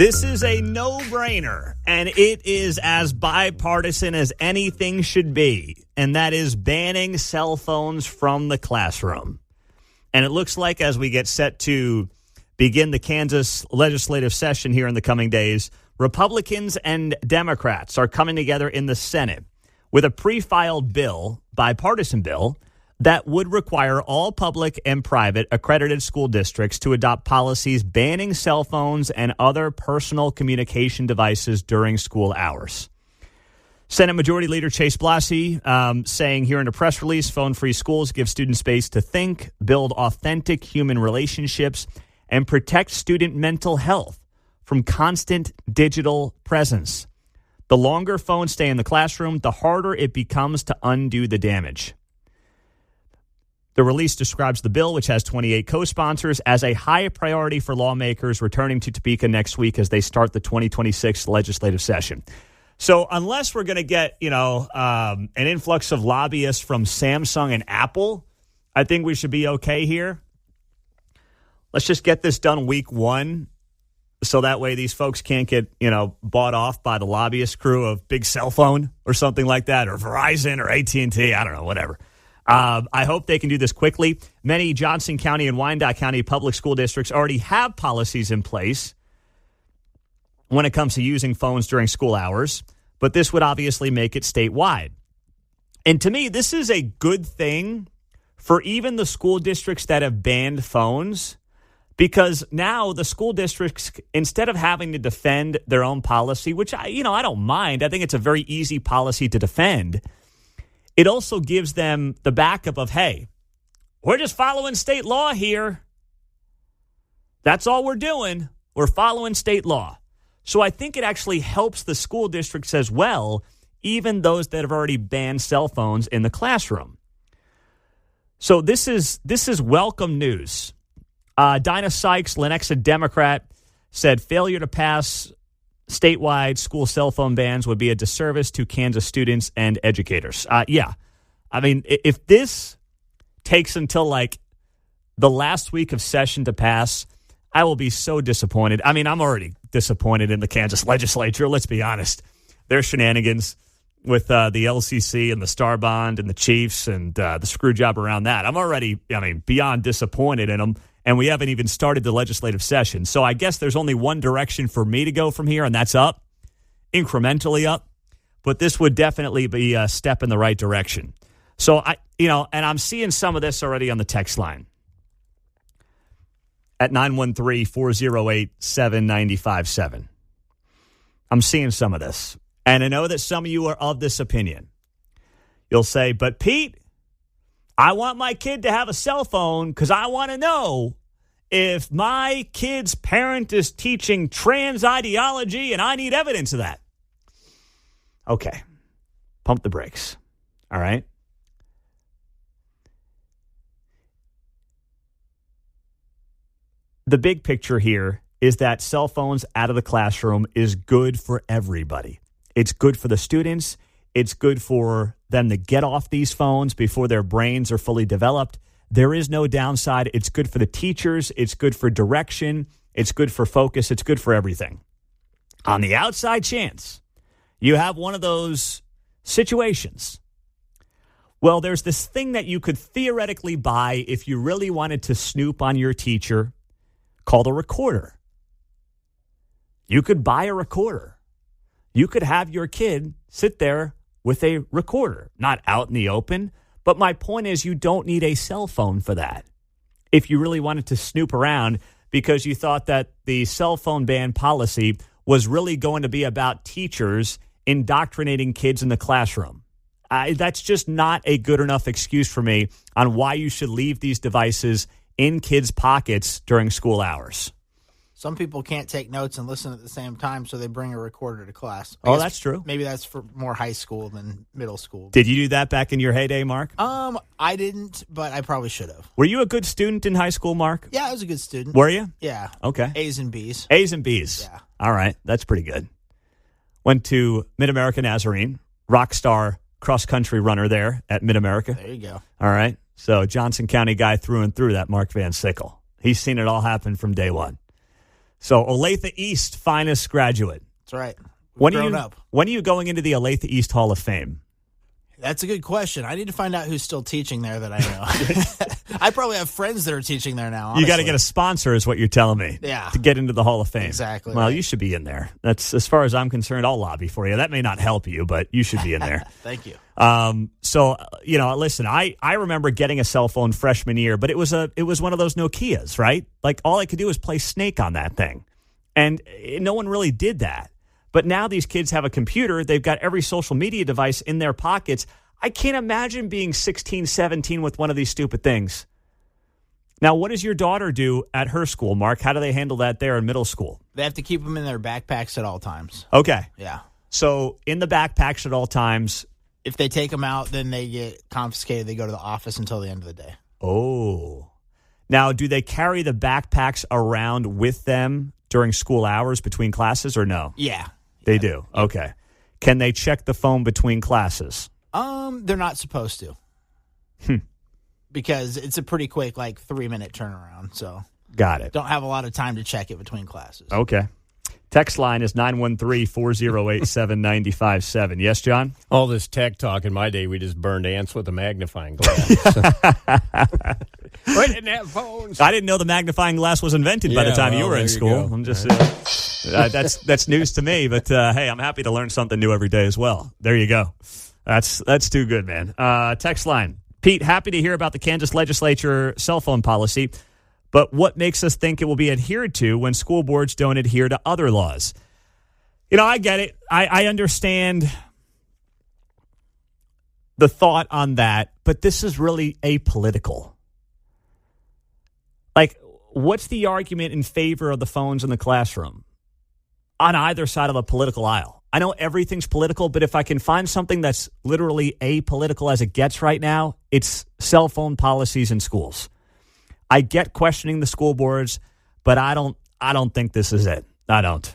This is a no-brainer, and it is as bipartisan as anything should be, and that is banning cell phones from the classroom. And it looks like as we get set to begin the Kansas legislative session here in the coming days, Republicans and Democrats are coming together in the Senate with a pre-filed bill, bipartisan bill, that would require all public and private accredited school districts to adopt policies banning cell phones and other personal communication devices during school hours. Senate Majority Leader Chase Blasey saying here in a press release, phone-free schools give students space to think, build authentic human relationships, and protect student mental health from constant digital presence. The longer phones stay in the classroom, the harder it becomes to undo the damage. The release describes the bill, which has 28 co-sponsors, as a high priority for lawmakers returning to Topeka next week as they start the 2026 legislative session. So unless we're going to get, an influx of lobbyists from Samsung and Apple, I think we should be okay here. Let's just get this done week one so that way these folks can't get, bought off by the lobbyist crew of Big Cell Phone or something like that, or Verizon or AT&T, I don't know, whatever. I hope they can do this quickly. Many Johnson County and Wyandotte County public school districts already have policies in place when it comes to using phones during school hours, but this would obviously make it statewide. And to me, this is a good thing for even the school districts that have banned phones, because now the school districts, instead of having to defend their own policy, which I don't mind, I think it's a very easy policy to defend. It also gives them the backup of, hey, we're just following state law here. That's all we're doing. We're following state law. So I think it actually helps the school districts as well, even those that have already banned cell phones in the classroom. So this is welcome news. Dinah Sykes, Lenexa Democrat, said failure to pass statewide school cell phone bans would be a disservice to Kansas students and educators. Yeah. I mean, if this takes until like the last week of session to pass, I will be so disappointed. I mean, I'm already disappointed in the Kansas legislature. Let's be honest. Their shenanigans with the LCC and the Star Bond and the Chiefs and the screw job around that. I'm already, beyond disappointed in them. And we haven't even started the legislative session. So I guess there's only one direction for me to go from here, and that's up, incrementally up. But this would definitely be a step in the right direction. So, and I'm seeing some of this already on the text line at 913-408-7957. I'm seeing some of this. And I know that some of you are of this opinion. You'll say, but Pete, I want my kid to have a cell phone because I want to know if my kid's parent is teaching trans ideology and I need evidence of that. Okay. Pump the brakes. All right. The big picture here is that cell phones out of the classroom is good for everybody. It's good for the students. It's good for them to get off these phones before their brains are fully developed. There is no downside. It's good for the teachers. It's good for direction. It's good for focus. It's good for everything. On the outside chance you have one of those situations, well, there's this thing that you could theoretically buy if you really wanted to snoop on your teacher called a recorder. You could buy a recorder. You could have your kid sit there with a recorder, not out in the open. But my point is you don't need a cell phone for that. If you really wanted to snoop around because you thought that the cell phone ban policy was really going to be about teachers indoctrinating kids in the classroom. That's just not a good enough excuse for me on why you should leave these devices in kids' pockets during school hours. Some people can't take notes and listen at the same time, so they bring a recorder to class. Oh, that's true. Maybe that's for more high school than middle school. Did you do that back in your heyday, Mark? I didn't, but I probably should have. Were you a good student in high school, Mark? Yeah, I was a good student. Were you? Yeah. Okay. A's and B's. A's and B's. Yeah. All right. That's pretty good. Went to Mid-America Nazarene, rock star cross-country runner there at Mid-America. There you go. All right. So Johnson County guy through and through, that Mark Van Sickle. He's seen it all happen from day one. So Olathe East finest graduate. That's right. When Grown up. When are you going into the Olathe East Hall of Fame? That's a good question. I need to find out who's still teaching there that I know. I probably have friends that are teaching there now. Honestly. You got to get a sponsor, is what you're telling me. Yeah. To get into the Hall of Fame. Exactly. Well, right. you should be in there. That's, as far as I'm concerned, I'll lobby for you. That may not help you, but you should be in there. Thank you. So listen, I remember getting a cell phone freshman year, but it was one of those Nokias, right? Like all I could do was play Snake on that thing, and no one really did that. But now these kids have a computer. They've got every social media device in their pockets. I can't imagine being 16, 17 with one of these stupid things. Now, what does your daughter do at her school, Mark? How do they handle that there in middle school? They have to keep them in their backpacks at all times. Okay. Yeah. So in the backpacks at all times. If they take them out, then they get confiscated. They go to the office until the end of the day. Oh. Now, do they carry the backpacks around with them during school hours between classes or no? Yeah. They do. Okay. Can they check the phone between classes? They're not supposed to. Because it's a pretty quick, 3-minute turnaround. So got it. Don't have a lot of time to check it between classes. Okay. Text line is 913-408-7957. Yes, John? All this tech talk in my day, we just burned ants with a magnifying glass. We didn't have phones. I didn't know the magnifying glass was invented by the time you were in school. I'm just that's news to me, but hey, I'm happy to learn something new every day as well. There you go. That's too good, man. Text line. Pete, happy to hear about the Kansas legislature cell phone policy, but what makes us think it will be adhered to when school boards don't adhere to other laws? I get it. I understand the thought on that, but this is really apolitical. What's the argument in favor of the phones in the classroom on either side of the political aisle? I know everything's political, but if I can find something that's literally apolitical as it gets right now, it's cell phone policies in schools. I get questioning the school boards, but I don't think this is it. I don't.